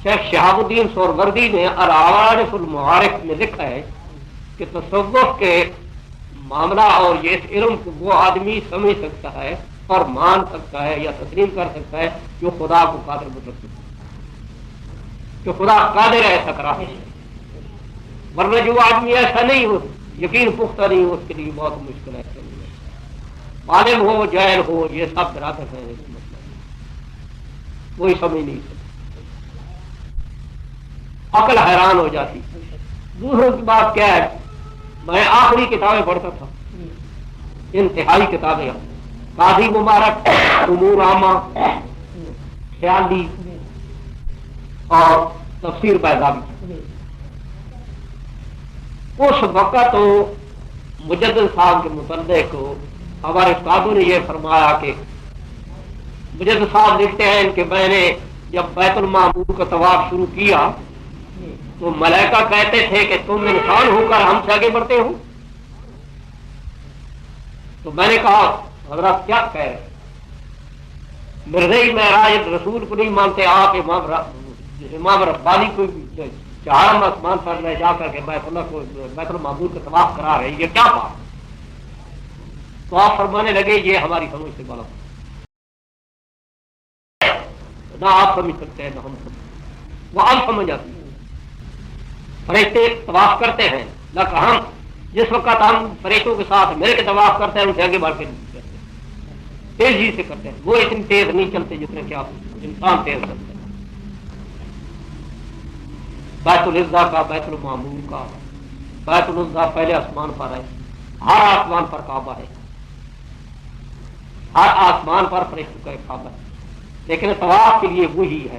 شیخ شہاب الدین سہروردی نے العوارف المعارف میں لکھا ہے کہ تصوف کے معاملہ اور یہ اس علم کو وہ آدمی سمجھ سکتا ہے اور مان سکتا ہے یا تسلیم کر سکتا ہے جو خدا کو قادر مطلق کہ خدا قادر ہے ایسا کرا ہے، ورنہ جو آدمی ایسا نہیں ہو، یقین پختہ نہیں ہو، اس کے لیے بہت مشکل ہے، عالم ہو جاہل ہو یہ سب برابر ہے، کوئی سمجھ نہیں سکتا، عقل حیران ہو جاتی۔ دوسروں کی بات کیا ہے، میں آخری کتابیں پڑھتا تھا، انتہائی کتابیں، قاضی مبارک، امور عامہ، خیالی اور تفسیر بیضاوی۔ اس وقت تو مجدد صاحب کے متعلق ہمارے استادوں نے یہ فرمایا کہ مجدد صاحب لکھتے ہیں کہ میں نے جب بیت المعمور کا طواف شروع کیا تو ملائکہ کہتے تھے کہ تم انسان ہو کر ہم سے آگے بڑھتے ہو، تو میں نے کہا حضرت کیا کہہ رہے، مرزائی معراج رسول کو نہیں مانتے، آپ امام ربانی کو چہارم آسمان پر لے جا کر کے بیت المعمور کا طواف کرا رہے، یہ کیا بات؟ تو آپ فرمانے لگے یہ ہماری سمجھ سے غلط ہے، نہ آپ سمجھ سکتے ہیں نہ ہم سمجھ، وہ ہم سمجھ آتی ہیں، فرشتے طواف کرتے ہیں، لیکن ہم جس وقت ہم فرشتوں کے ساتھ مل کے طواف کرتے ہیں ان سے آگے بڑھ کے نہیں کرتے، تیزی سے کرتے ہیں، وہ اتنی تیز نہیں چلتے جتنے کہ آپ انسان تیز کرتے ہیں۔ بیت العزا کا، بیت المعمور کا، بیت العزا پہلے آسمان پر ہے، ہر آسمان پر کعبہ ہے، ہر آسمان پر فرشتوں کا ایک کعبہ ہے، لیکن طواف کے لیے وہی ہے،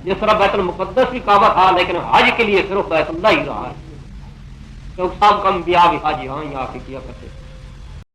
جس طرح بیت المقدس بھی کعبہ تھا لیکن حج کے لیے صرف بیت اللہ ہی رہا ہے، کیونکہ سب کم انبیاء بھی حج یہاں آ کے کیا کرتے